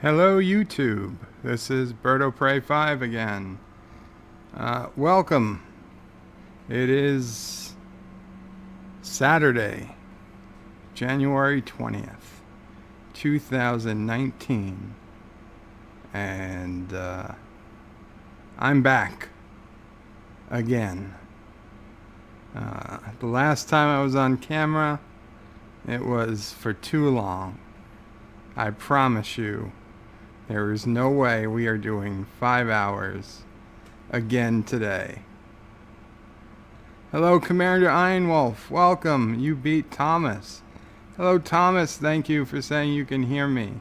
Hello YouTube, this is Birdo Prey 5 again. Welcome. It is Saturday, January 20th, 2019. And I'm back again. The last time I was on camera, it was for too long. I promise you. There is no way we are doing 5 hours again today. Hello, Commander Ironwolf. Welcome. You beat Thomas. Hello, Thomas. Thank you for saying you can hear me.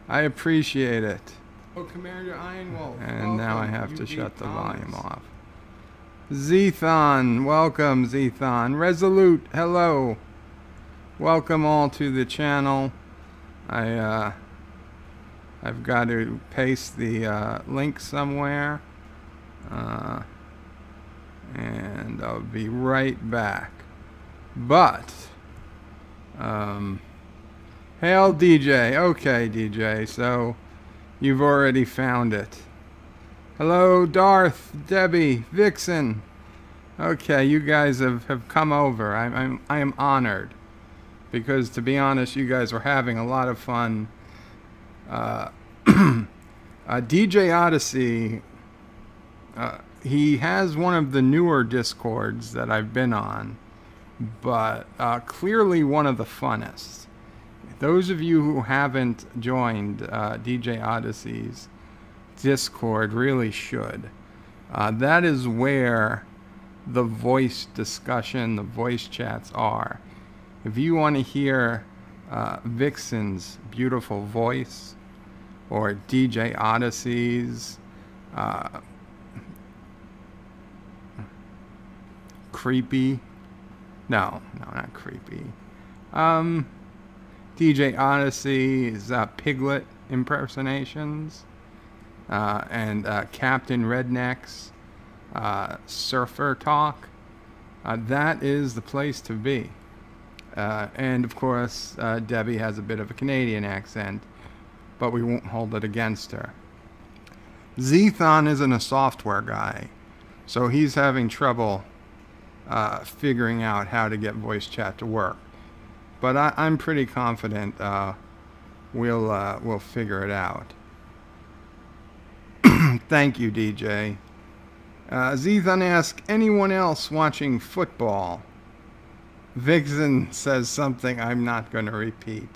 I appreciate it. Hello, Commander Ironwolf. And welcome. Now I have to shut the volume off. Zethon. Welcome, Zethon. Resolute. Hello. Welcome all to the channel. I've got to paste the link somewhere, and I'll be right back. But, hail DJ. Okay, DJ, so you've already found it. Hello, Darth, Debbie, Vixen. Okay, you guys have come over. I am honored, because to be honest, you guys were having a lot of fun. DJ Odyssey, he has one of the newer Discords that I've been on, but clearly one of the funnest. Those of you who haven't joined DJ Odyssey's Discord really should. That is where the voice discussion, the voice chats are. If you want to hear Vixen's beautiful voice, or DJ Odyssey's creepy, no, not creepy, DJ Odyssey's Piglet impersonations, and Captain Redneck's surfer talk, that is the place to be. And of course, Debbie has a bit of a Canadian accent, but we won't hold it against her. Zethon isn't a software guy, so he's having trouble figuring out how to get voice chat to work. But I'm pretty confident we'll figure it out. Thank you, DJ. Zethon asks, anyone else watching football? Vixen says something I'm not going to repeat.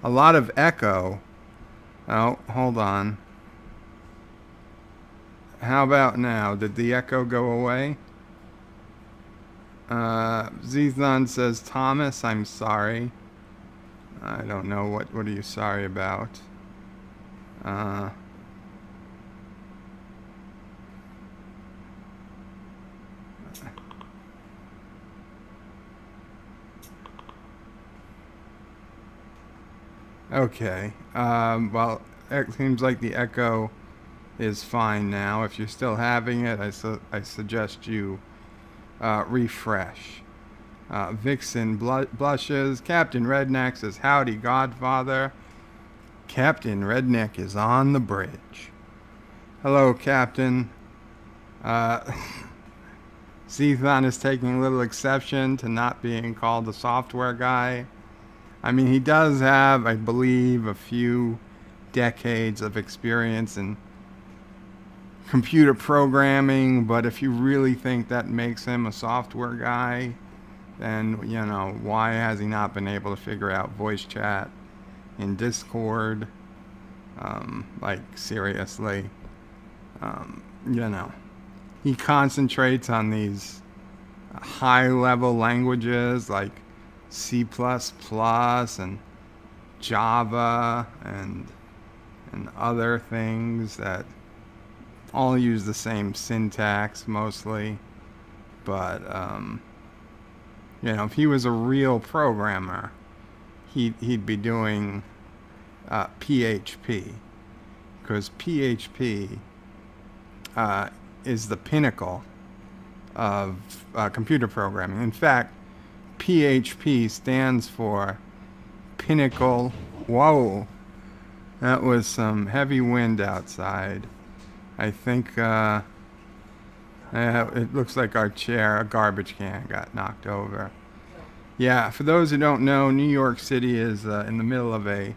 A lot of echo. Oh, hold on. How about now? Did the echo go away? Zethon says, Thomas, I'm sorry. I don't know. What are you sorry about? Okay. Well, it seems like the echo is fine now. If you're still having it, I suggest you refresh. Vixen blushes. Captain Redneck says, howdy, Godfather. Captain Redneck is on the bridge. Hello, Captain. Zethon is taking a little exception to not being called a software guy. I mean, he does have, I believe, a few decades of experience in computer programming, but if you really think that makes him a software guy, then, you know, why has he not been able to figure out voice chat in Discord? Like, seriously. You know, he concentrates on these high-level languages like C++ and Java and other things that all use the same syntax mostly. But you know, if he was a real programmer, he'd be doing PHP, because PHP is the pinnacle of computer programming. In fact, PHP stands for Pinnacle Whoa, that was some heavy wind outside. I think it looks like our chair, a garbage can, got knocked over. Yeah, for those who don't know, New York City is in the middle of a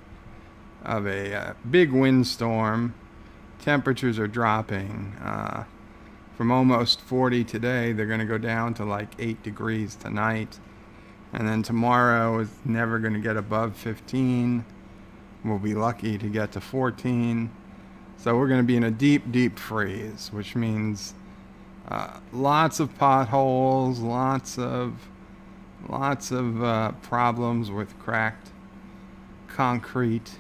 big windstorm. Temperatures are dropping. From almost 40 today, they're going to go down to like 8 degrees tonight. And then tomorrow is never going to get above 15. We'll be lucky to get to 14. So we're going to be in a deep, deep freeze, which means lots of potholes, lots of problems with cracked concrete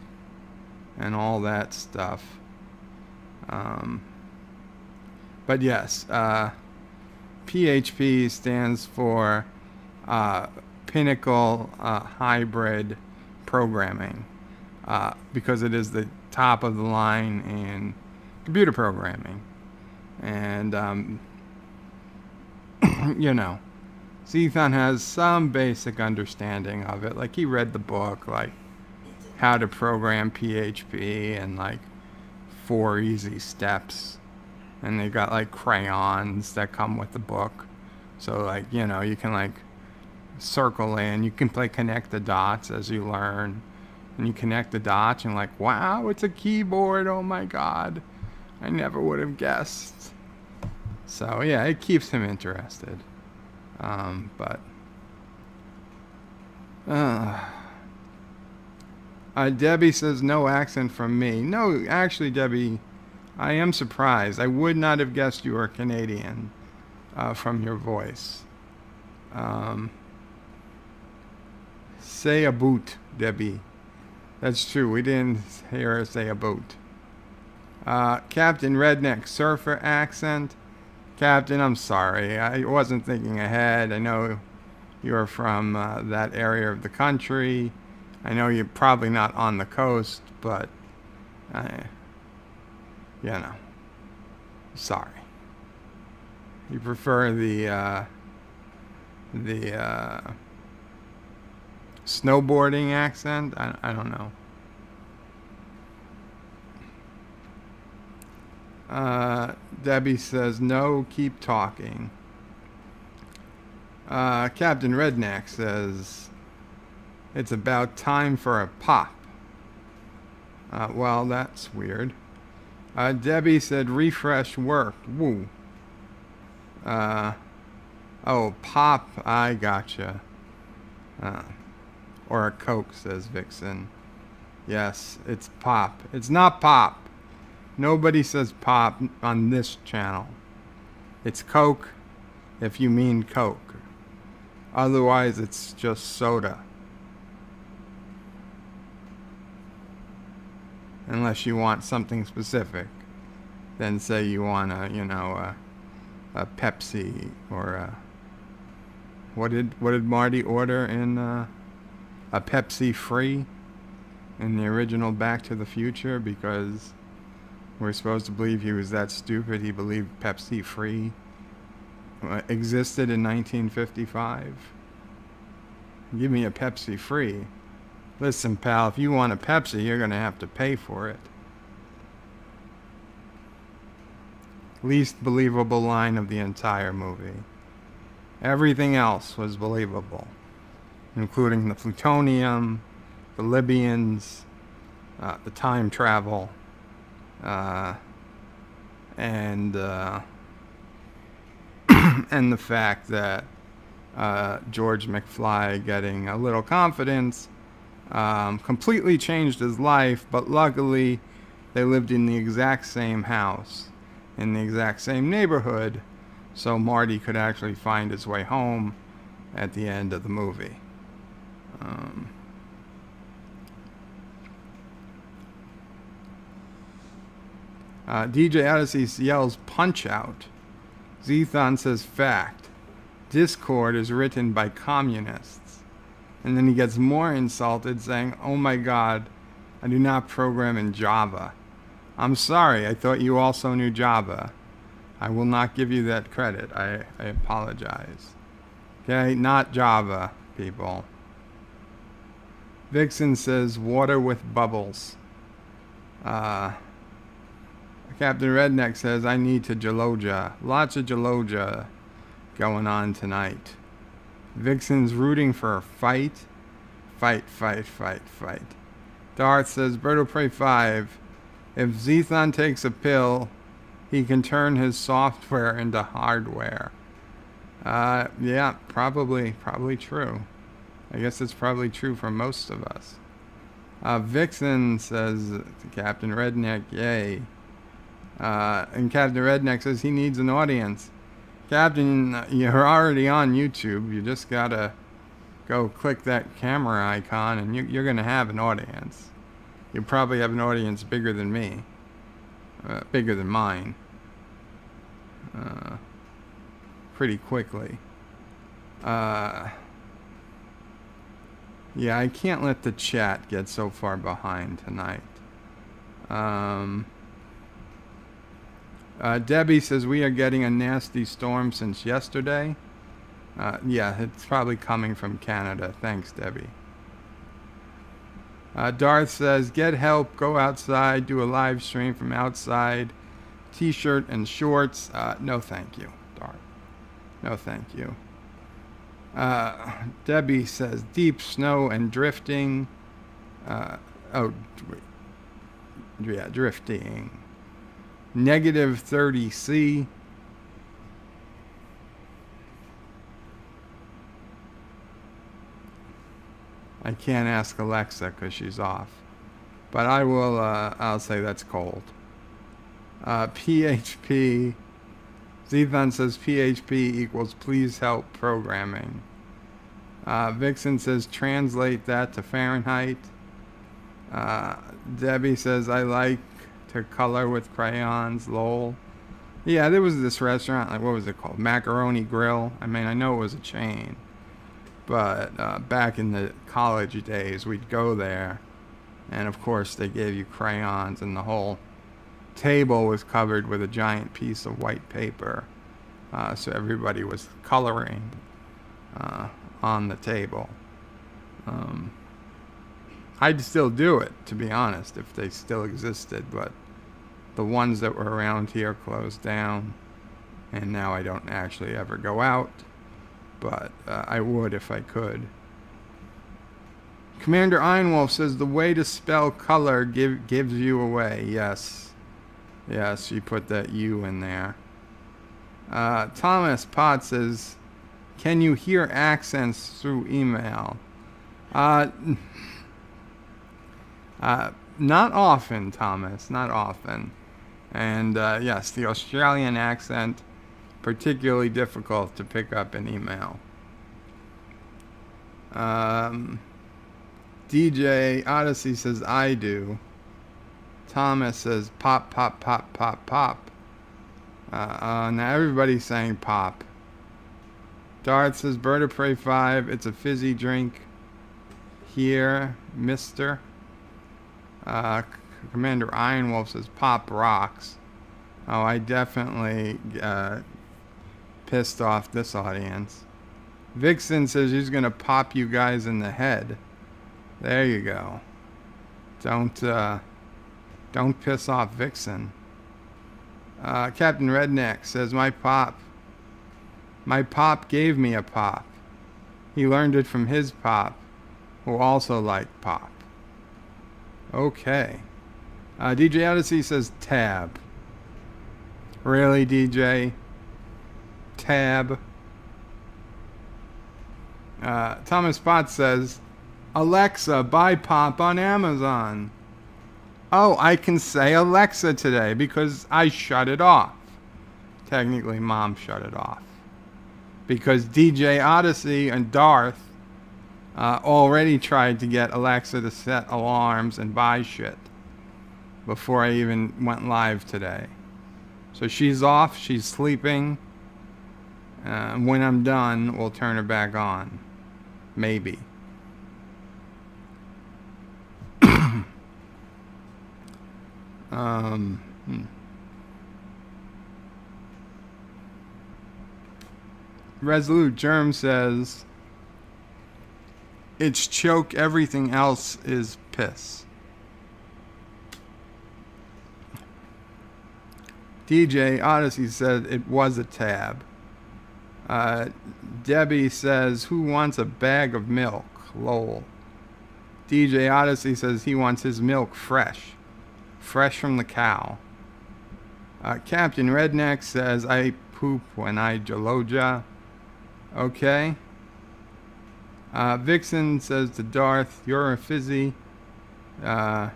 and all that stuff. But yes, PHP stands for Pinnacle Hybrid Programming, because it is the top of the line in computer programming. And, Zethan has some basic understanding of it. Like, he read the book, like, how to program PHP and, like, 4 easy steps. And they got, like, crayons that come with the book. So, like, you can, like, circle in. You can play connect the dots as you learn. And you connect the dots and, like, wow, it's a keyboard. Oh, my God. I never would have guessed. So, yeah, it keeps him interested. Debbie says no accent from me. No, actually, Debbie, I am surprised. I would not have guessed you were Canadian from your voice. Say a boot, Debbie. That's true. We didn't hear her say a boot. Captain Redneck Surfer accent. Captain, I'm sorry. I wasn't thinking ahead. I know you're from that area of the country. I know you're probably not on the coast, but, sorry. You prefer the snowboarding accent? I don't know. Debbie says, no, keep talking. Captain Redneck says, it's about time for a pop. Well, that's weird. Debbie said, refresh worked. Woo. Oh, pop, I gotcha. Or a Coke, says Vixen. Yes, it's pop. It's not pop. Nobody says pop on this channel. It's Coke if you mean Coke. Otherwise, it's just soda. Unless you want something specific. Then say you want a Pepsi or a... What did Marty order in a Pepsi free in the original Back to the Future? Because we're supposed to believe he was that stupid he believed Pepsi free existed in 1955. Give me a Pepsi free. Listen, pal, if you want a Pepsi, you're going to have to pay for it. Least believable line of the entire movie. Everything else was believable, including the plutonium, the Libyans, the time travel, and the fact that George McFly getting a little confidence completely changed his life, but luckily they lived in the exact same house, in the exact same neighborhood, so Marty could actually find his way home at the end of the movie. DJ Odyssey yells punch out. Zethon says fact. Discord is written by communists. And then he gets more insulted saying, oh my God, I do not program in Java. I'm sorry, I thought you also knew Java. I will not give you that credit. I apologize. Okay, not Java, people. Vixen says water with bubbles. Captain Redneck says I need to Jaloja. Lots of Jaloja going on tonight. Vixen's rooting for a fight. Fight, fight, fight, fight. Darth says Birdo Prey 5. If Zethon takes a pill, he can turn his software into hardware. Yeah, probably true. I guess it's probably true for most of us. Vixen says to Captain Redneck, yay. And Captain Redneck says he needs an audience. Captain, you're already on YouTube. You just gotta go click that camera icon and you're gonna have an audience. You probably have an audience bigger than me. Bigger than mine. Pretty quickly. Yeah, I can't let the chat get so far behind tonight. Debbie says we are getting a nasty storm since yesterday. Yeah, it's probably coming from Canada. Thanks, Debbie. Darth says, get help, go outside, do a live stream from outside, t-shirt and shorts. No thank you, Darth. No thank you. Debbie says, deep snow and drifting. Yeah, drifting. Negative 30°C. I can't ask Alexa because she's off. But I will, I'll say that's cold. PHP. Zethon says PHP equals please help programming. Vixen says translate that to Fahrenheit. Debbie says I like to color with crayons, lol. Yeah, there was this restaurant, like what was it called? Macaroni Grill. I mean, I know it was a chain. But back in the college days, we'd go there. And of course, they gave you crayons and the whole table was covered with a giant piece of white paper. So everybody was coloring on the table. I'd still do it, to be honest, if they still existed. But the ones that were around here closed down. And now I don't actually ever go out. But I would if I could. Commander Ironwolf says the way to spell color gives you away. Yes. Yes, you put that U in there. Thomas Potts says, can you hear accents through email? Not often, Thomas. Not often. And yes, the Australian accent, particularly difficult to pick up in email. DJ Odyssey says, I do. Thomas says, pop, pop, pop, pop, pop. Now everybody's saying pop. Darth says, Bird of Prey 5, it's a fizzy drink. Here, mister. Commander Ironwolf says, pop rocks. Oh, I definitely pissed off this audience. Vixen says he's going to pop you guys in the head. There you go. Don't piss off Vixen. Captain Redneck says, my pop gave me a pop. He learned it from his pop, who also liked pop. Okay. DJ Odyssey says tab. Really, DJ? Tab. Thomas Potts says, Alexa, buy pop on Amazon. Oh, I can say Alexa today because I shut it off. Technically, Mom shut it off. Because DJ Odyssey and Darth already tried to get Alexa to set alarms and buy shit before I even went live today. So she's off, she's sleeping. When I'm done, we'll turn her back on. Maybe. Resolute Germ says, It's choke. Everything else is piss. DJ Odyssey said it was a tab. Debbie says, who wants a bag of milk? Lol. DJ Odyssey says he wants his milk fresh. Fresh from the cow. Captain Redneck says, I poop when I jaloja. Okay. Vixen says to Darth, you're a fizzy. And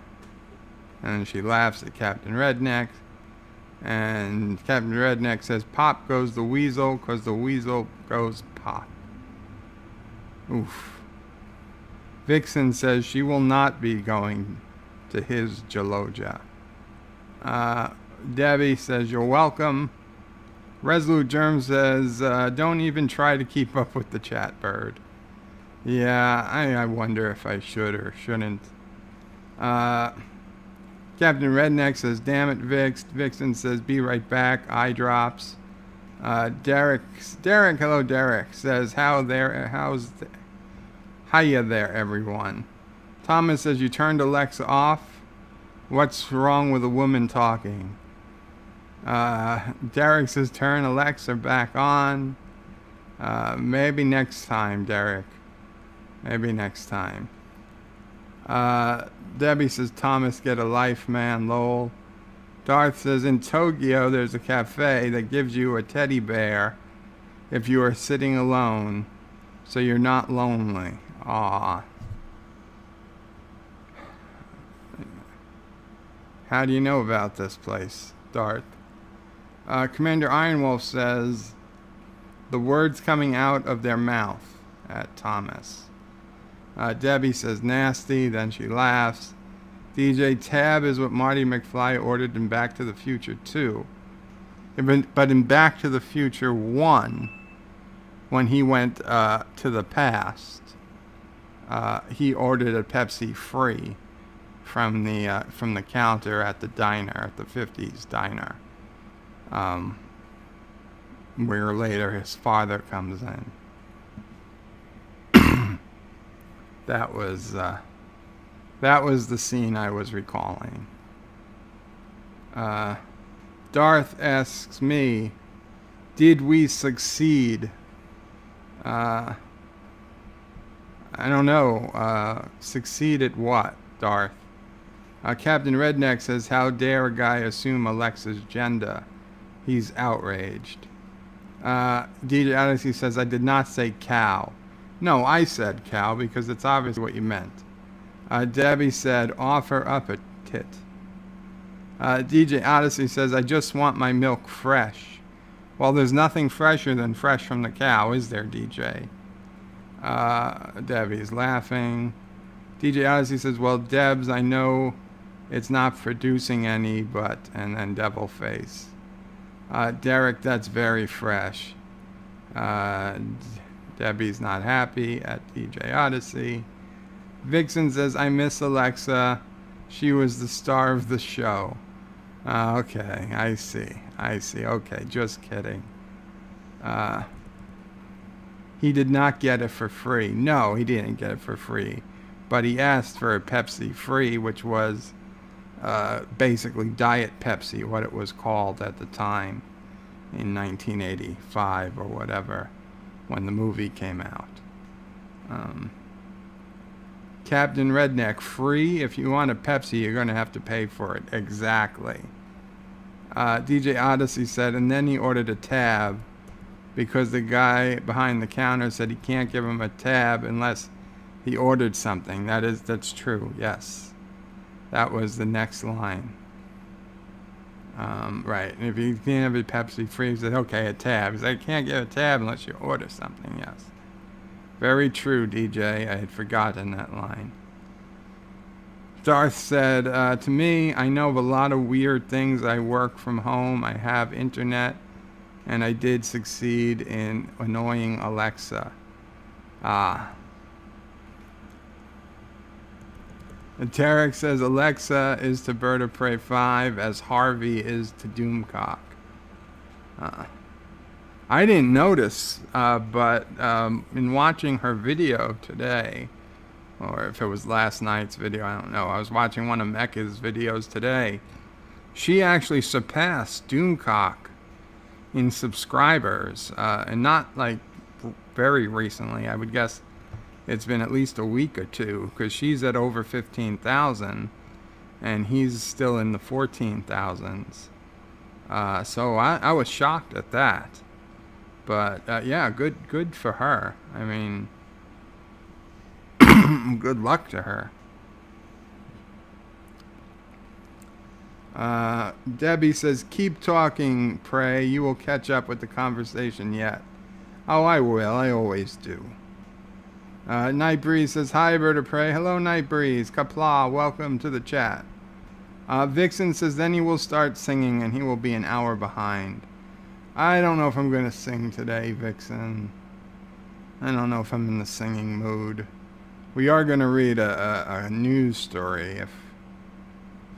she laughs at Captain Redneck. And Captain Redneck says, pop goes the weasel, 'cause the weasel goes pop. Oof. Vixen says she will not be going to his Jaloja. Debbie says, you're welcome. Resolute Germ says, don't even try to keep up with the chat bird. Yeah, I wonder if I should or shouldn't. Captain Redneck says, damn it, Vix. Vixen says, be right back. Eye drops. Derek, hello, Derek, says, hiya there, everyone. Thomas says, you turned Alexa off? What's wrong with a woman talking? Derek says, turn Alexa back on. Maybe next time, Derek. Maybe next time. Debbie says, Thomas, get a life, man, lol. Darth says, in Tokyo, there's a cafe that gives you a teddy bear if you are sitting alone, so you're not lonely. Aww. How do you know about this place, Darth? Commander Ironwolf says, the words coming out of their mouth at Thomas. Debbie says, nasty, then she laughs. DJ, tab is what Marty McFly ordered in Back to the Future 2. But in Back to the Future 1, when he went to the past, he ordered a Pepsi free from the counter at the diner, at the 50s diner. Where later his father comes in. That was the scene I was recalling. Darth asks me, did we succeed? I don't know. Succeed at what, Darth? Captain Redneck says, how dare a guy assume Alexa's gender? He's outraged. DJ Odyssey says, I did not say cow. No, I said cow because it's obviously what you meant. Debbie said, offer up a tit. DJ Odyssey says, I just want my milk fresh. Well, there's nothing fresher than fresh from the cow, is there, DJ? Debbie's laughing. DJ Odyssey says, well, Debs, I know it's not producing any, but... And then devil face. Derek, that's very fresh. Debbie's not happy at DJ Odyssey. Vixen says, I miss Alexa. She was the star of the show. Okay, I see. Okay, just kidding. He did not get it for free. No, he didn't get it for free. But he asked for a Pepsi free, which was basically Diet Pepsi, what it was called at the time in 1985 or whatever, when the movie came out. Captain Redneck, free? If you want a Pepsi, you're going to have to pay for it. Exactly. DJ Odyssey said, and then he ordered a tab because the guy behind the counter said he can't give him a tab unless he ordered something. That's true, yes. That was the next line. Right, and if you can't have a Pepsi free, he said, okay, a tab. He said, I can't get a tab unless you order something, yes. Very true, DJ. I had forgotten that line. Darth said, to me, I know of a lot of weird things. I work from home, I have internet, and I did succeed in annoying Alexa. And Tarek says, Alexa is to Bird of Prey 5 as Harvey is to Doomcock. I didn't notice, but in watching her video today, or if it was last night's video, I don't know. I was watching one of Mecca's videos today. She actually surpassed Doomcock in subscribers, and not like very recently. I would guess it's been at least a week or two, because she's at over 15,000 and he's still in the 14,000s. So I was shocked at that. But yeah, good for her. I mean, good luck to her. Debbie says, keep talking, Pray. You will catch up with the conversation yet. Oh, I will. I always do. Night Breeze says, hi, Bird of Prey. Hello, Night Breeze. Qapla, welcome to the chat. Vixen says, then he will start singing and he will be an hour behind. I don't know if I'm going to sing today, Vixen. I don't know if I'm in the singing mood. We are going to read a news story if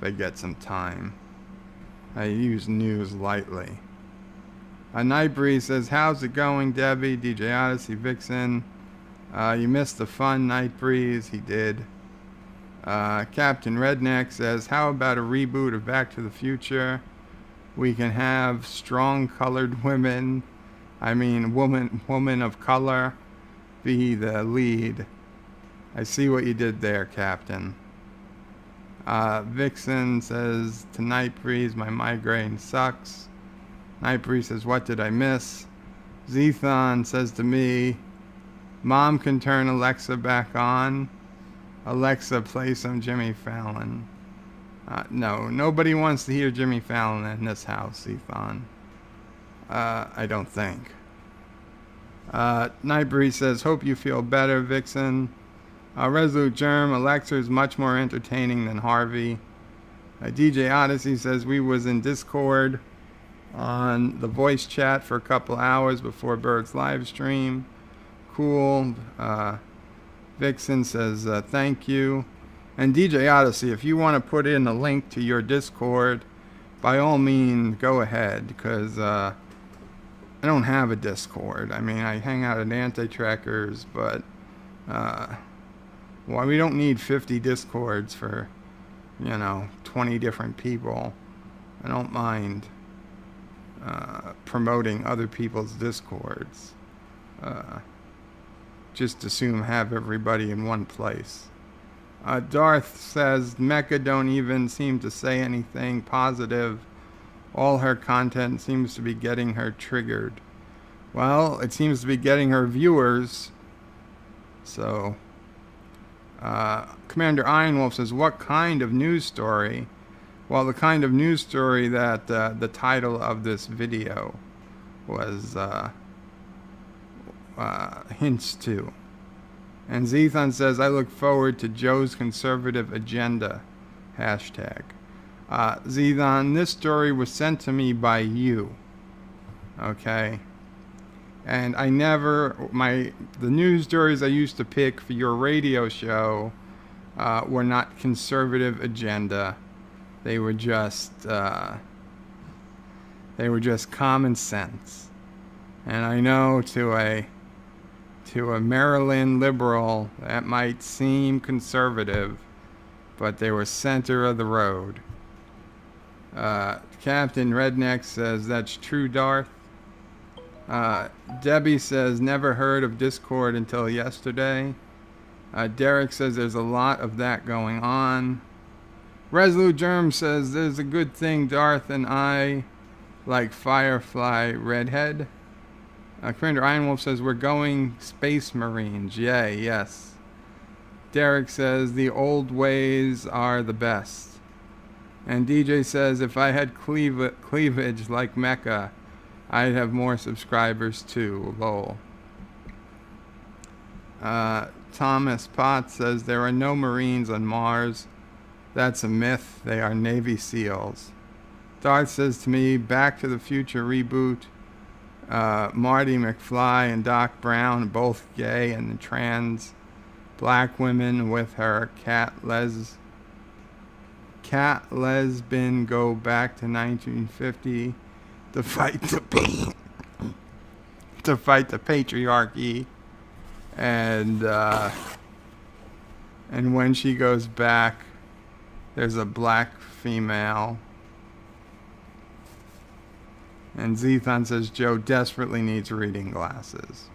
I get some time. I use news lightly. Night Breeze says, how's it going, Debbie, DJ Odyssey, Vixen? You missed the fun, Night Breeze. He did. Captain Redneck says, how about a reboot of Back to the Future? We can have strong colored women, woman of color, be the lead. I see what you did there, Captain. Vixen says, to Night Breeze, my migraine sucks. Night Breeze says, what did I miss? Zethon says to me, Mom can turn Alexa back on. Alexa, play some Jimmy Fallon. No, nobody wants to hear Jimmy Fallon in this house, Zethon. I don't think. Night Breeze says, hope you feel better, Vixen. Resolute Germ, Alexa is much more entertaining than Harvey. DJ Odyssey says, we was in Discord on the voice chat for a couple hours before Berg's live stream. Cool. Vixen says, thank you. And DJ Odyssey, if you want to put in a link to your Discord, by all means, go ahead, because I don't have a Discord. I mean, I hang out at Anti-Trackers, but well, we don't need 50 Discords for, 20 different people. I don't mind promoting other people's Discords. Just assume have everybody in one place. Darth says, Mecha don't even seem to say anything positive. All her content seems to be getting her triggered. Well, it seems to be getting her viewers. So, Commander Ironwolf says, what kind of news story? Well, the kind of news story that the title of this video was hints to. And Zethon says, I look forward to Joe's conservative agenda. Hashtag. Zethon, this story was sent to me by you. Okay? And I never, the news stories I used to pick for your radio show were not conservative agenda. They were just common sense. And I know to a Maryland liberal that might seem conservative, but they were center of the road. Captain Redneck says, that's true, Darth. Debbie says, never heard of Discord until yesterday. Derek says, there's a lot of that going on. Resolute Germ says, there's a good thing Darth and I like Firefly Redhead. Commander Ironwolf says, we're going Space Marines. Yay, yes. Derek says, the old ways are the best. And DJ says, if I had cleavage like Mecha, I'd have more subscribers too. Lol. Thomas Potts says, there are no Marines on Mars. That's a myth. They are Navy SEALs. Darth says to me, Back to the Future reboot. Marty McFly and Doc Brown, both gay and trans. Black women with her cat lesbian go back to 1950 to fight the patriarchy. And And when she goes back, there's a black female. And Zethan says Joe desperately needs reading glasses.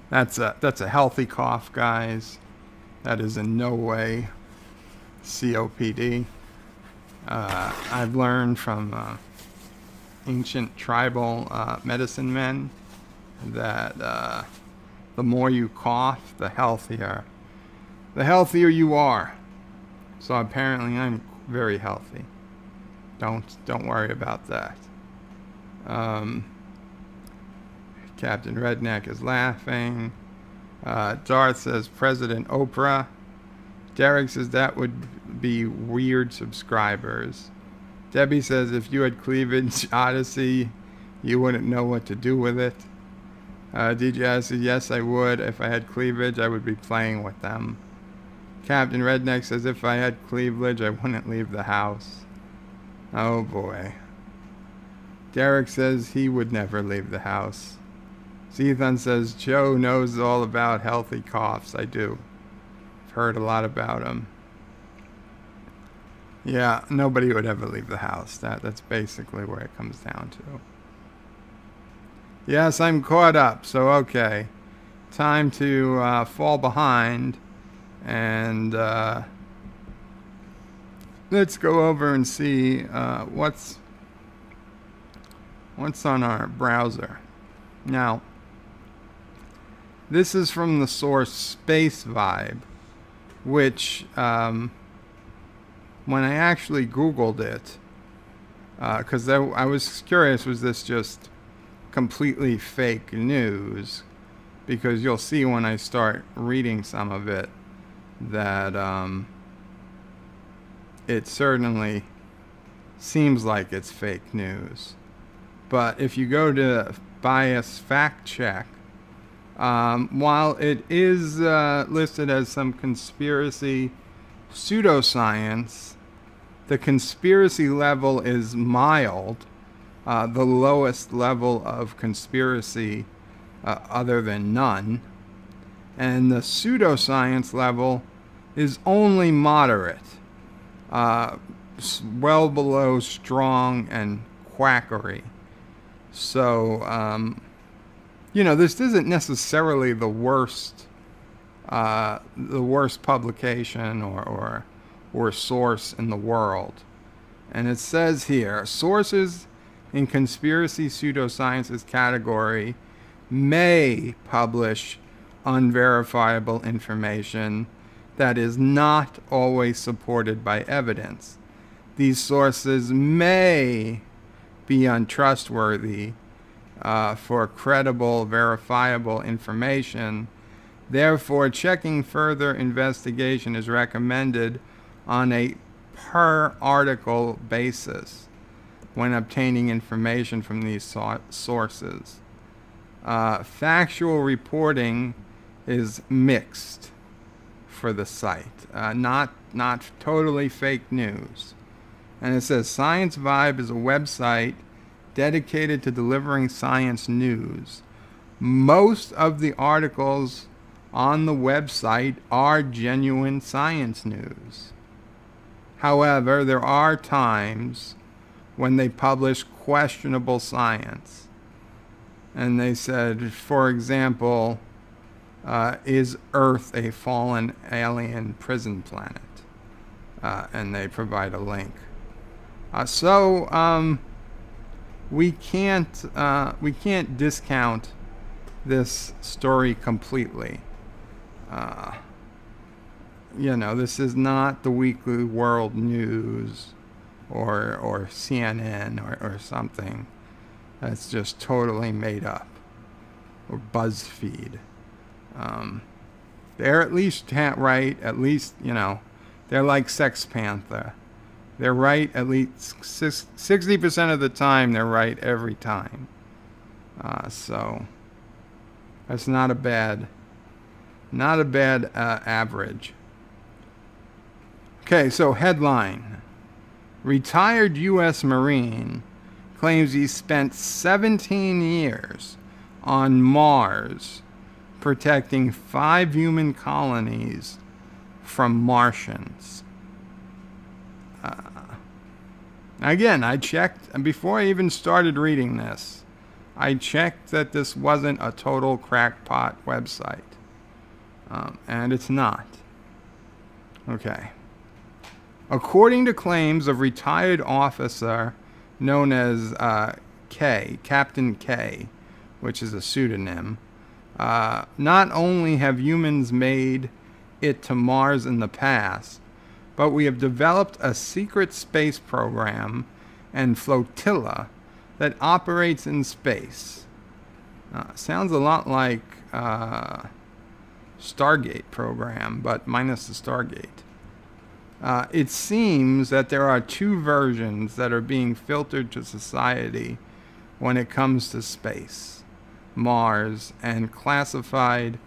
That's a healthy cough, guys. That is in no way COPD. I've learned from ancient tribal medicine men that the more you cough, the healthier you are. So apparently, I'm very healthy. Don't worry about that. Captain Redneck is laughing. Darth says President Oprah. Derek says that would be weird subscribers. Debbie says if you had cleavage Odyssey, you wouldn't know what to do with it. DJ says yes, I would. If I had cleavage, I would be playing with them. Captain Redneck says if I had cleavage, I wouldn't leave the house. Oh boy. Derek says he would never leave the house. Zethan says Joe knows all about healthy coughs. I do. I've heard a lot about them. Yeah, nobody would ever leave the house. That's basically where it comes down to. Yes, I'm caught up. So okay, time to fall behind, and let's go over and see what's on our browser. Now, this is from the source Space Vibe, which when I actually Googled it, because I was curious, was this just completely fake news? Because you'll see when I start reading some of it that it certainly seems like it's fake news. But if you go to Bias Fact Check, while it is listed as some conspiracy pseudoscience, the conspiracy level is mild, the lowest level of conspiracy other than none, and the pseudoscience level is only moderate, well below strong and quackery. So, this isn't necessarily the worst publication or source in the world. And it says here, sources in conspiracy pseudosciences category may publish unverifiable information that is not always supported by evidence. These sources may be untrustworthy for credible, verifiable information. Therefore, checking further investigation is recommended on a per article basis when obtaining information from these sources. Factual reporting is mixed for the site, not totally fake news. And it says Science Vibe is a website dedicated to delivering science news. Most of the articles on the website are genuine science news. However, there are times when they publish questionable science. And they said, for example, is Earth a fallen alien prison planet? And they provide a link. So we can't discount this story completely. This is not the Weekly World News or CNN or something that's just totally made up, or BuzzFeed. They're at least right. At least they're like Sex Panther. They're right at least 60% of the time. They're right every time. So that's not a bad average. Okay, so headline: Retired U.S. Marine claims he spent 17 years on Mars protecting 5 human colonies from Martians. Again, I checked, before I even started reading this, I checked that this wasn't a total crackpot website. And it's not. Okay. According to claims of retired officer known as K, Captain K, which is a pseudonym, not only have humans made it to Mars in the past, but we have developed a secret space program and flotilla that operates in space. Sounds a lot like Stargate program, but minus the Stargate. It seems that there are 2 versions that are being filtered to society when it comes to space, Mars, and classified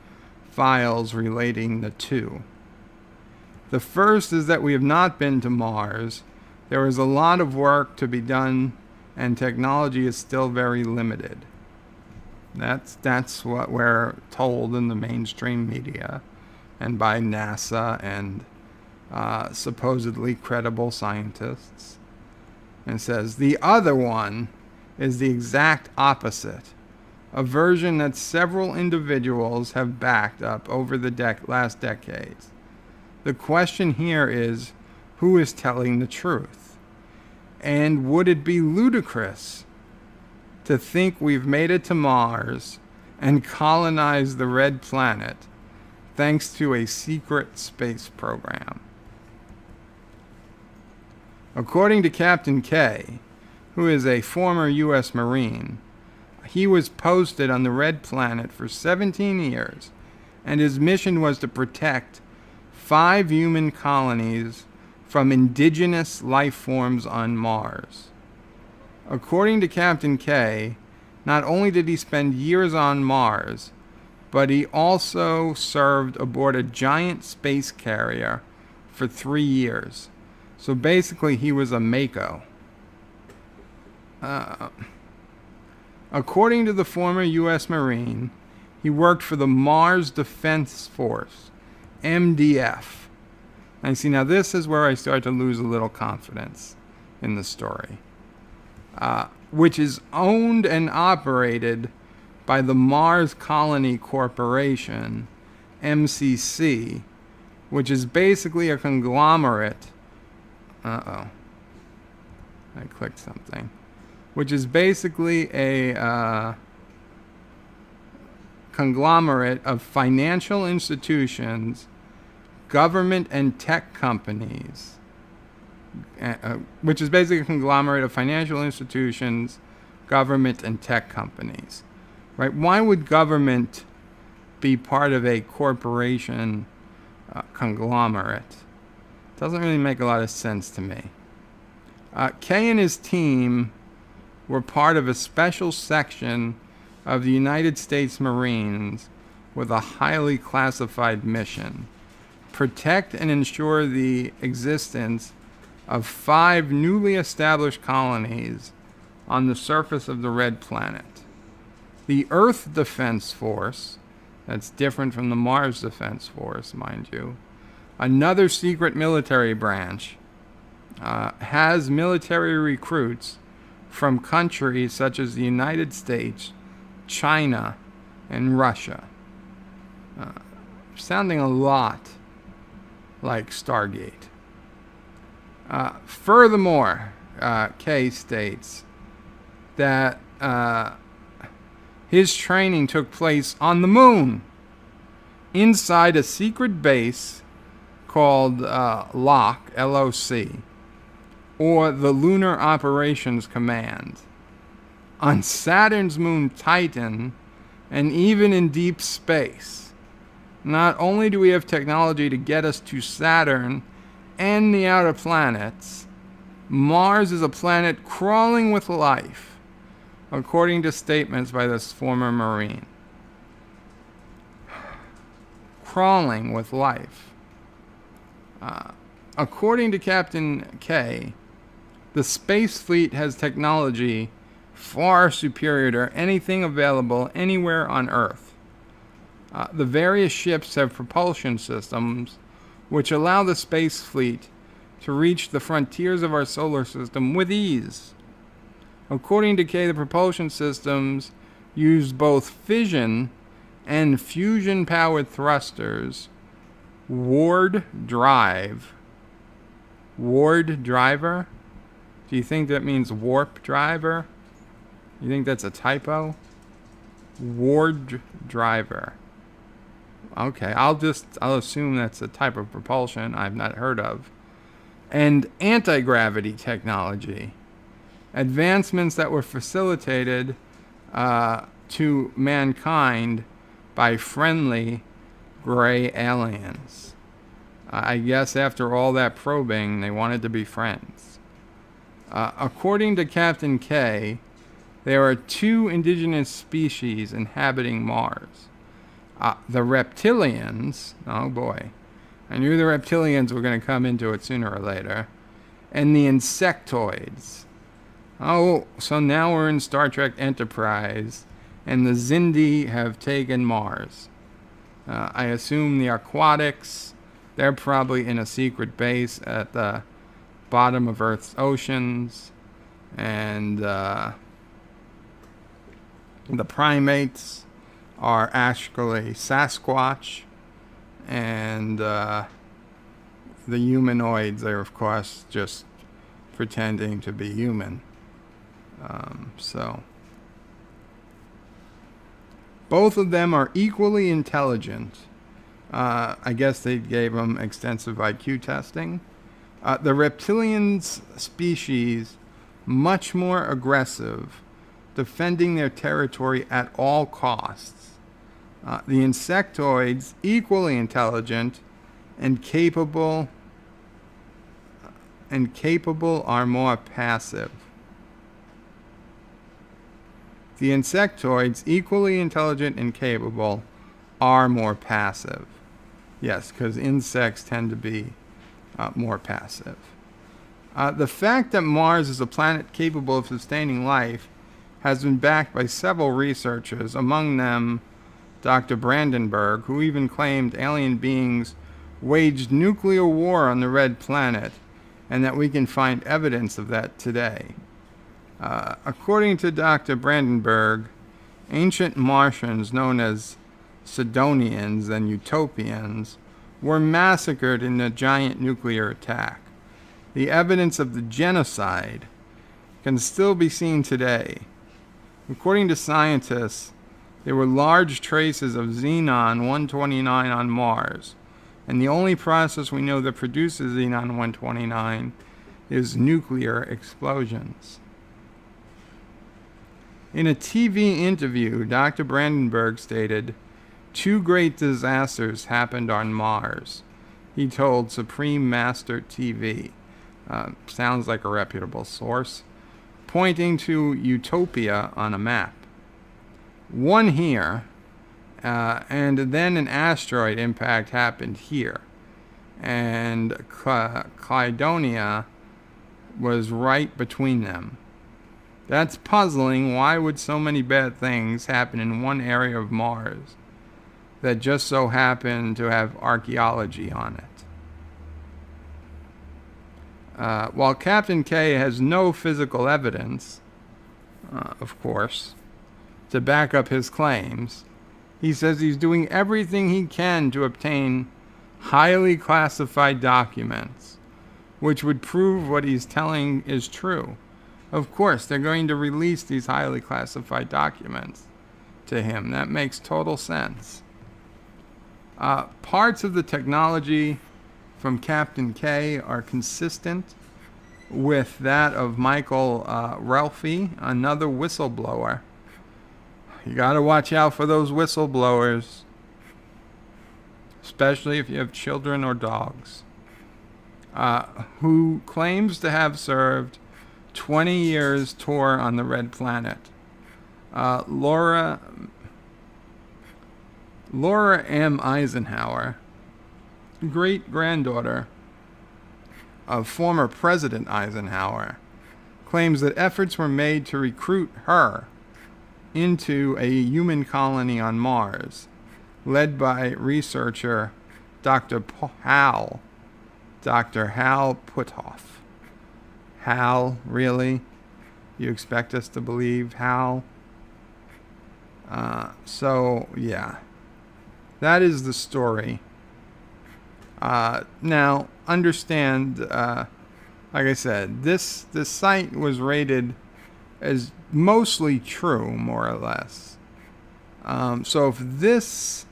files relating the 2. The first is that we have not been to Mars. There is a lot of work to be done, and technology is still very limited. That's what we're told in the mainstream media and by NASA and supposedly credible scientists. And it says the other one is the exact opposite, a version that several individuals have backed up over the last decades. The question here is, who is telling the truth? And would it be ludicrous to think we've made it to Mars and colonized the red planet thanks to a secret space program? According to Captain K, who is a former U.S. Marine, he was posted on the red planet for 17 years, and his mission was to protect 5 human colonies from indigenous life forms on Mars. According to Captain K, not only did he spend years on Mars, but he also served aboard a giant space carrier for 3 years. So basically, he was a Mako. According to the former U.S. Marine, he worked for the Mars Defense Force, MDF. And see, now this is where I start to lose a little confidence in the story. Which is owned and operated by the Mars Colony Corporation, MCC, which is basically a conglomerate. I clicked something. Which is basically a conglomerate of financial institutions, government and tech companies, which is basically a conglomerate of financial institutions, government and tech companies, right? Why would government be part of a corporation conglomerate? Doesn't really make a lot of sense to me. Kay and his team were part of a special section of the United States Marines with a highly classified mission: protect and ensure the existence of 5 newly established colonies on the surface of the red planet. The Earth Defense Force, that's different from the Mars Defense Force, mind you, another secret military branch, has military recruits from countries such as the United States, China, and Russia. Sounding a lot like Stargate. Furthermore, Kay states that his training took place on the moon, inside a secret base called LOC, L-O-C, or the Lunar Operations Command, on Saturn's moon Titan, and even in deep space. Not only do we have technology to get us to Saturn and the outer planets, Mars is a planet crawling with life, according to statements by this former Marine. Crawling with life. According to Captain K, the space fleet has technology far superior to anything available anywhere on Earth. The various ships have propulsion systems which allow the space fleet to reach the frontiers of our solar system with ease. According to Kay, the propulsion systems use both fission and fusion-powered thrusters. Ward driver? Do you think that means warp driver? You think that's a typo? Ward driver. Okay, I'll assume that's a type of propulsion I've not heard of. And anti-gravity technology. Advancements that were facilitated to mankind by friendly gray aliens. I guess after all that probing, they wanted to be friends. According to Captain K, there are 2 indigenous species inhabiting Mars. The reptilians, oh boy, I knew the reptilians were going to come into it sooner or later, and the insectoids. Oh, so now we're in Star Trek Enterprise, and the Xindi have taken Mars. I assume the aquatics, they're probably in a secret base at the bottom of Earth's oceans, and the primates are actually Sasquatch, and the humanoids are, of course, just pretending to be human. So both of them are equally intelligent. I guess they gave them extensive IQ testing. The reptilians species, much more aggressive, defending their territory at all costs. The insectoids, equally intelligent and capable, are more passive. The insectoids, equally intelligent and capable, are more passive. Yes, because insects tend to be more passive. The fact that Mars is a planet capable of sustaining life has been backed by several researchers, among them Dr. Brandenburg, who even claimed alien beings waged nuclear war on the Red Planet, and that we can find evidence of that today. According to Dr. Brandenburg, ancient Martians known as Sidonians and Utopians were massacred in a giant nuclear attack. The evidence of the genocide can still be seen today. According to scientists, there were large traces of xenon-129 on Mars, and the only process we know that produces xenon-129 is nuclear explosions. In a TV interview, Dr. Brandenburg stated, 2 great disasters happened on Mars, he told Supreme Master TV. Sounds like a reputable source, pointing to Utopia on a map. One here, and then an asteroid impact happened here. And Caledonia was right between them. That's puzzling. Why would so many bad things happen in one area of Mars that just so happen to have archaeology on it? While Captain K has no physical evidence, of course, to back up his claims, he says he's doing everything he can to obtain highly classified documents, which would prove what he's telling is true. Of course, they're going to release these highly classified documents to him. That makes total sense. Parts of the technology from Captain K are consistent with that of Michael Ralphie, another whistleblower. You got to watch out for those whistleblowers, especially if you have children or dogs, who claims to have served 20 years tour on the Red Planet. Laura M. Eisenhower, great-granddaughter of former President Eisenhower, claims that efforts were made to recruit her into a human colony on Mars, led by researcher Dr. Dr. Hal Puthoff. Hal, really? You expect us to believe Hal? So, yeah. That is the story. Now, understand, like I said, this site was rated as mostly true, more or less. So if this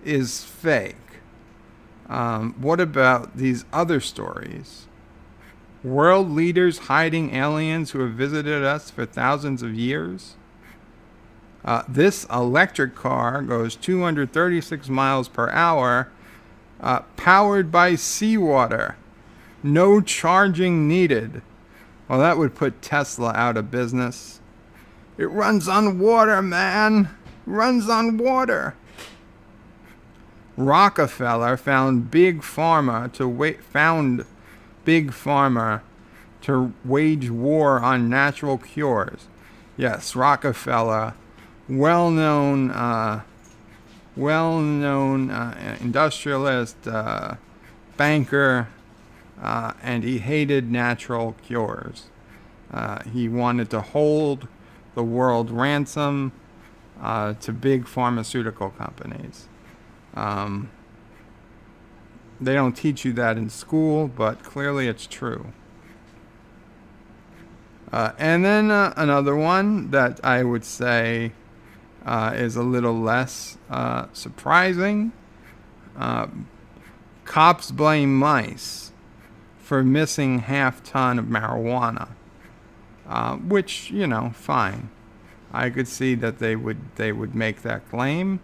is fake, what about these other stories? World leaders hiding aliens who have visited us for thousands of years? This electric car goes 236 miles per hour, powered by seawater. No charging needed. Well, that would put Tesla out of business. It runs on water, man. Runs on water. Rockefeller found Big Pharma to wage war on natural cures. Yes, Rockefeller, well-known industrialist, banker, and he hated natural cures. He wanted to hold the world ransom to big pharmaceutical companies. They don't teach you that in school, but clearly it's true. And then another one that I would say is a little less surprising. Cops blame mice for missing half-ton of marijuana, which, fine. I could see that they would make that claim.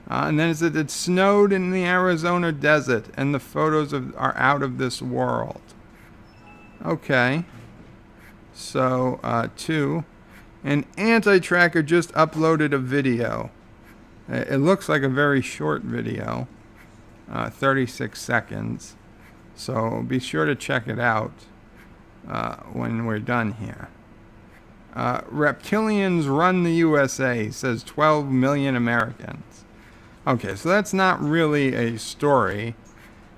And then it said it snowed in the Arizona desert, and the photos are out of this world. Okay. So, 2. An anti-tracker just uploaded a video. It looks like a very short video, 36 seconds. So be sure to check it out when we're done here. Reptilians run the USA, says 12 million Americans. Okay, so that's not really a story.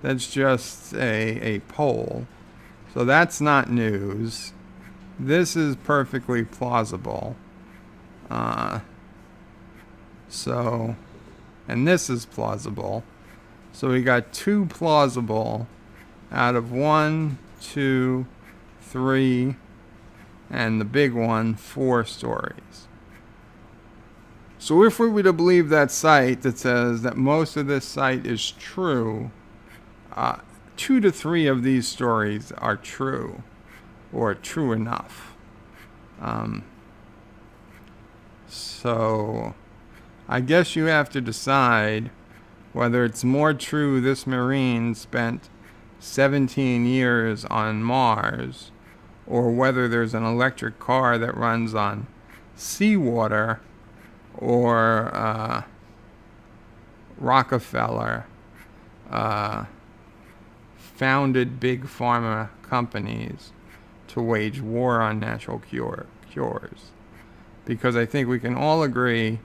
That's just a poll. So that's not news. This is perfectly plausible. And this is plausible. So we got 2 plausible out of 1, 2, 3, and the big one, 4 stories. So if we were to believe that site that says that most of this site is true, 2 to 3 of these stories are true, or true enough. So I guess you have to decide whether it's more true this Marine spent 17 years on Mars, or whether there's an electric car that runs on seawater, or Rockefeller founded big pharma companies to wage war on natural cures. Because I think we can all agree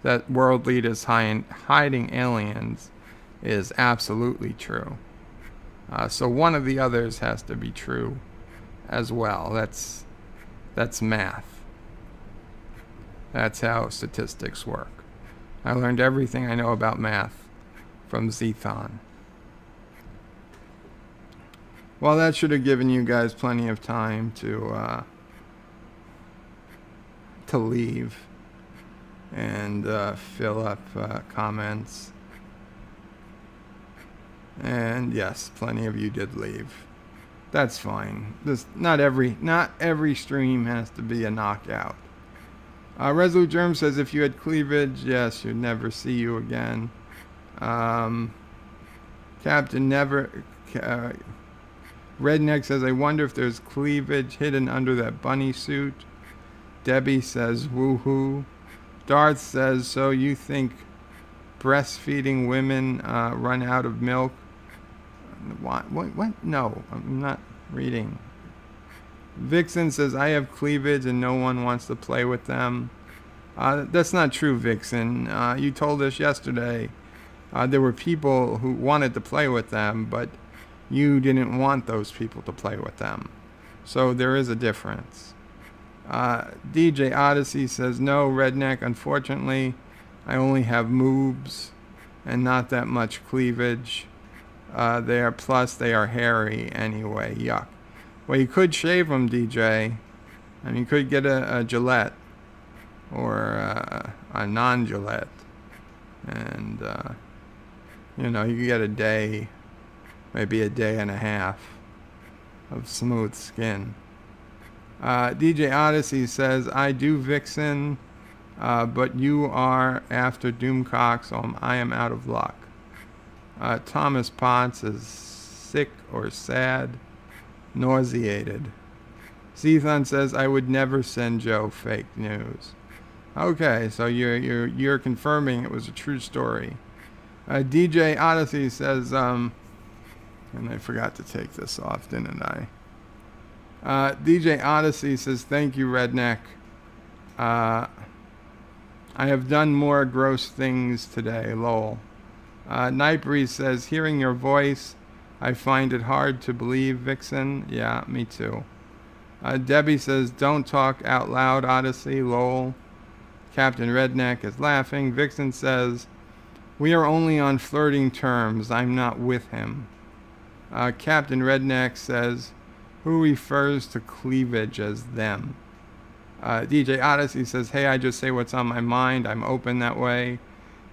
that world leaders hiding aliens is absolutely true. So one of the others has to be true as well. That's math. That's how statistics work. I learned everything I know about math from Zethon. Well, that should have given you guys plenty of time to leave and fill up comments. And yes, plenty of you did leave. That's fine. Not every stream has to be a knockout. Resolute Germ says if you had cleavage, yes, you'd never see you again. Captain Never Redneck says I wonder if there's cleavage hidden under that bunny suit. Debbie says woohoo. Darth says, so you think breastfeeding women run out of milk? What? No, I'm not reading. Vixen says, I have cleavage and no one wants to play with them. That's not true, Vixen. You told us yesterday there were people who wanted to play with them, but you didn't want those people to play with them. So there is a difference. DJ Odyssey says, no, Redneck, unfortunately, I only have moobs and not that much cleavage. Plus they are hairy anyway, yuck. Well, you could shave them, DJ. I mean, you could get a Gillette or a non-Gillette. And, you could get a day, maybe a day and a half of smooth skin. DJ Odyssey says, I do Vixen, but you are after Doomcock, so I am out of luck. Thomas Potts is sick or sad, nauseated. Zethon says, I would never send Joe fake news. Okay, so you're confirming it was a true story. DJ Odyssey says, and I forgot to take this off, didn't I? DJ Odyssey says, thank you, Redneck. I have done more gross things today, lol. Nightbreeze says, hearing your voice, I find it hard to believe, Vixen. Yeah, me too. Debbie says, don't talk out loud, Odyssey, lol. Captain Redneck is laughing. Vixen says, we are only on flirting terms. I'm not with him. Captain Redneck says, who refers to cleavage as them? DJ Odyssey says, hey, I just say what's on my mind. I'm open that way.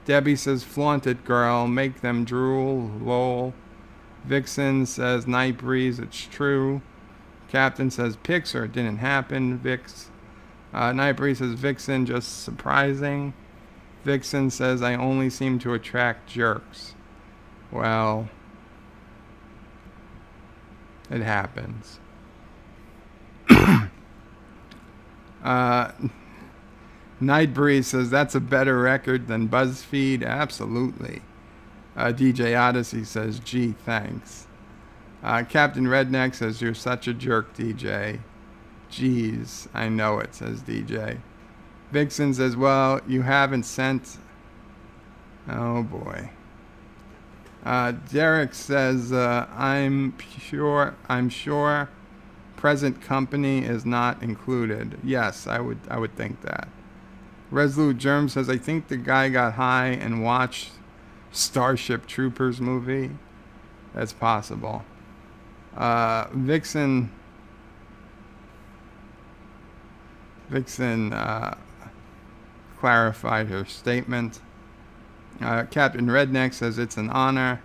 Debbie says, flaunt it, girl. Make them drool. Lol. Vixen says, night breeze. It's true. Captain says, Pixar. It didn't happen. Vix. Night breeze says, Vixen, just surprising. Vixen says, I only seem to attract jerks. Well, it happens. Night Breeze says, that's a better record than BuzzFeed. Absolutely. DJ Odyssey says, gee, thanks. Captain Redneck says, you're such a jerk, DJ. Jeez, I know it, says DJ. Vixen says, well, you haven't sent... Oh, boy. Derek says, I'm sure present company is not included. Yes, I would think that. Resolute Germ says, I think the guy got high and watched Starship Troopers movie. That's possible. Vixen clarified her statement. Captain Redneck says it's an honor.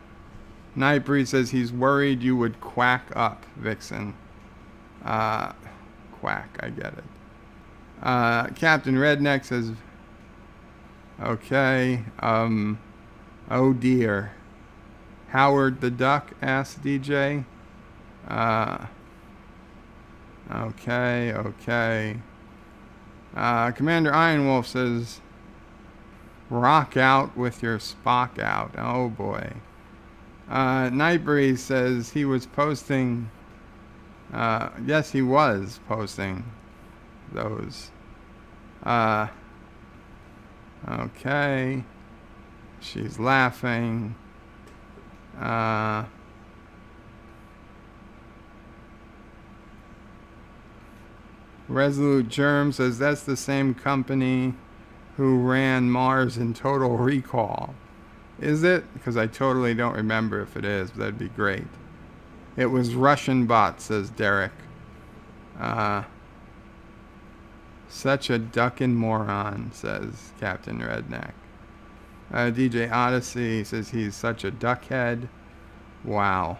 Nightbreeze says he's worried you would quack up, Vixen. Quack, I get it. Captain Redneck says, okay, oh dear. Howard the Duck asked DJ. Okay. Commander Ironwolf says, rock out with your Spock out. Oh boy. Nightbreeze says he was posting. Yes, he was posting those. Okay. She's laughing. Resolute Germ says that's the same company who ran Mars in Total Recall. Is it? Because I totally don't remember if it is, but that'd be great. It was Russian bot, says Derek. Such a duckin' moron, says Captain Redneck. DJ Odyssey says he's such a duckhead. Wow.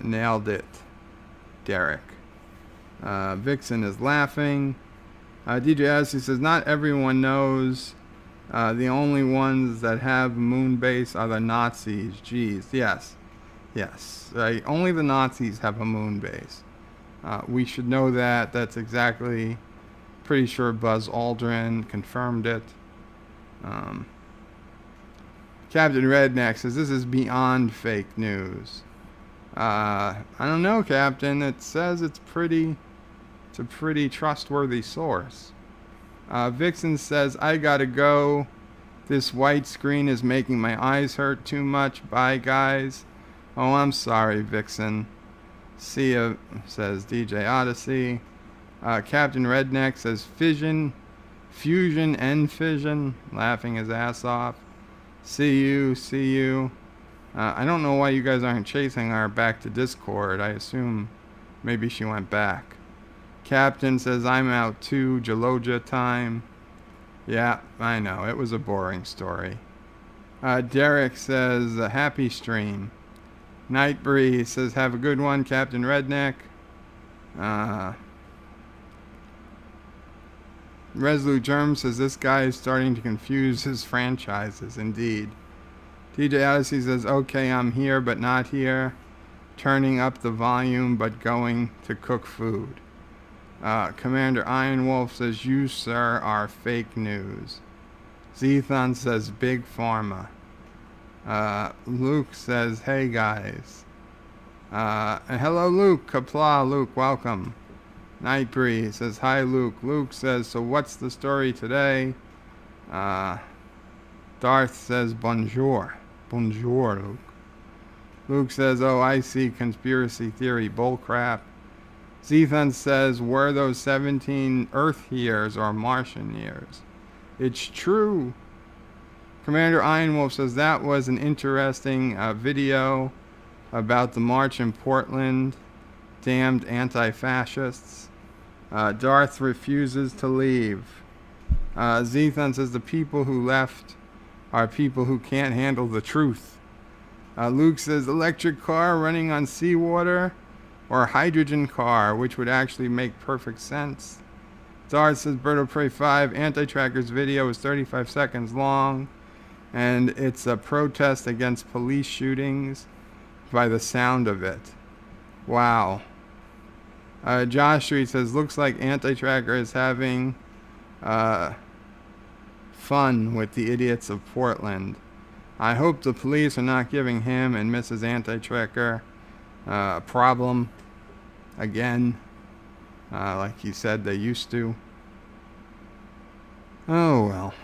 Nailed it, Derek. Vixen is laughing. DJ Odyssey says not everyone knows. The only ones that have moon base are the Nazis. Jeez, yes. Only the Nazis have a moon base. We should know that. That's exactly. Pretty sure Buzz Aldrin confirmed it. Captain Redneck says this is beyond fake news. I don't know, Captain. It says it's a pretty trustworthy source. Vixen says, I gotta go. This white screen is making my eyes hurt too much. Bye, guys. Oh, I'm sorry, Vixen. See ya, says DJ Odyssey. Captain Redneck says, fusion, and fission. Laughing his ass off. See you. I don't know why you guys aren't chasing her back to Discord. I assume maybe she went back. Captain says, I'm out too. Jaloja time. Yeah, I know. It was a boring story. Derek says, a happy stream. Night Breeze says, have a good one, Captain Redneck. Resolute Germ says, this guy is starting to confuse his franchises. Indeed. TJ Odyssey says, okay, I'm here, but not here. Turning up the volume, but going to cook food. Commander Ironwolf says, you, sir, are fake news. Zethon says, Big Pharma. Luke says, hey, guys. And hello, Luke. Qapla, Luke, welcome. Night Breeze says, hi, Luke. Luke says, so what's the story today? Darth says, bonjour. Bonjour, Luke. Luke says, oh, I see, conspiracy theory bullcrap. Zethon says, were those 17 Earth years or Martian years? It's true. Commander Ironwolf says, that was an interesting video about the march in Portland. Damned anti-fascists. Darth refuses to leave. Zethon says, the people who left are people who can't handle the truth. Luke says, electric car running on seawater or hydrogen car, which would actually make perfect sense. Darth says, Bird of Prey 5 Anti-Tracker's video is 35 seconds long, and it's a protest against police shootings by the sound of it. Wow. Josh Street says, looks like Anti-Tracker is having fun with the idiots of Portland. I hope the police are not giving him and Mrs. Anti-Tracker a problem again, like he said they used to. Oh, well.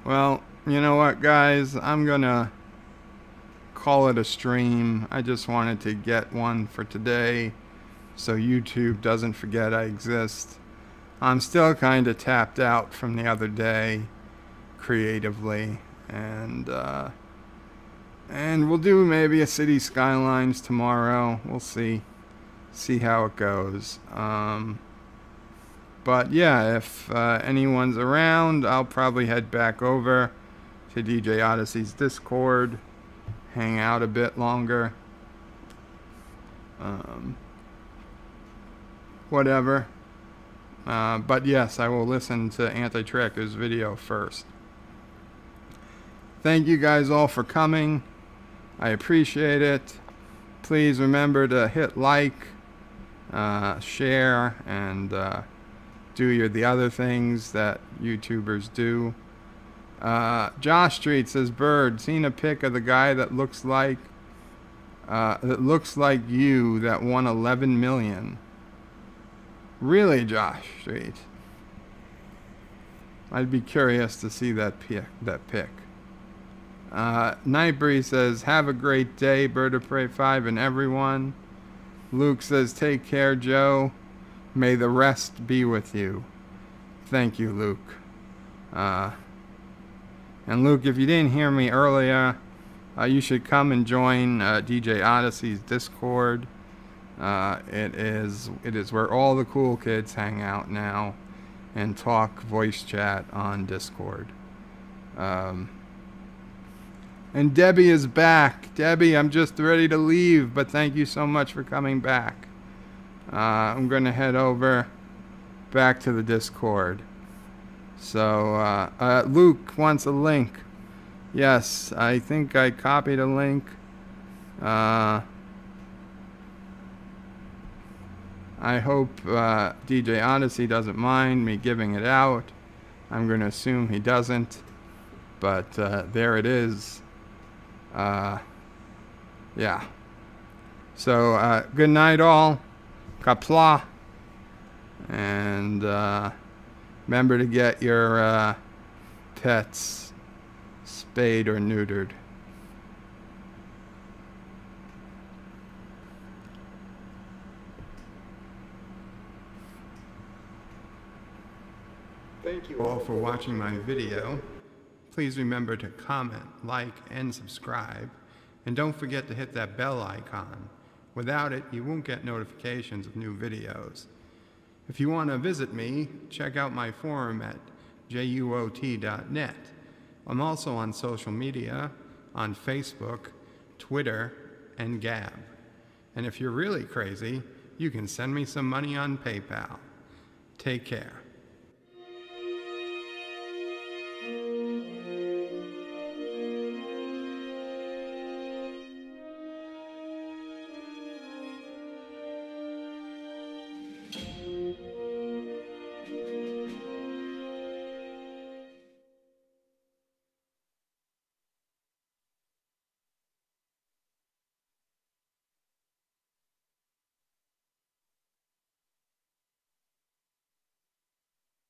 Well, you know what, guys? I'm gonna call it a stream. I just wanted to get one for today so YouTube doesn't forget I exist. I'm still kind of tapped out from the other day creatively, and we'll do maybe a City Skylines tomorrow. We'll see how it goes. But yeah, if anyone's around, I'll probably head back over to DJ Odyssey's Discord, hang out a bit longer. Whatever. But yes, I will listen to Anti-Tracker's video first. Thank you guys all for coming. I appreciate it. Please remember to hit like, share, and do the other things that YouTubers do. Josh Street says, Bird, seen a pic of the guy that looks like you that won 11 million. Really, Josh Street? I'd be curious to see that pic. Nightbreeze says, have a great day, Bird of Prey 5 and everyone. Luke says, take care, Joe. May the rest be with you. Thank you, Luke. And Luke, if you didn't hear me earlier, you should come and join DJ Odyssey's Discord. It is where all the cool kids hang out now and talk voice chat on Discord. And Debbie is back. Debbie, I'm just ready to leave, but thank you so much for coming back. I'm going to head over back to the Discord. So, Luke wants a link. Yes, I think I copied a link. I hope DJ Odyssey doesn't mind me giving it out. I'm going to assume he doesn't. But there it is. Yeah. So, good night, all. Qapla. And remember to get your pets spayed or neutered. Thank you all for watching my video. Please remember to comment, like, and subscribe. And don't forget to hit that bell icon. Without it, you won't get notifications of new videos. If you want to visit me, check out my forum at juot.net. I'm also on social media, on Facebook, Twitter, and Gab. And if you're really crazy, you can send me some money on PayPal. Take care.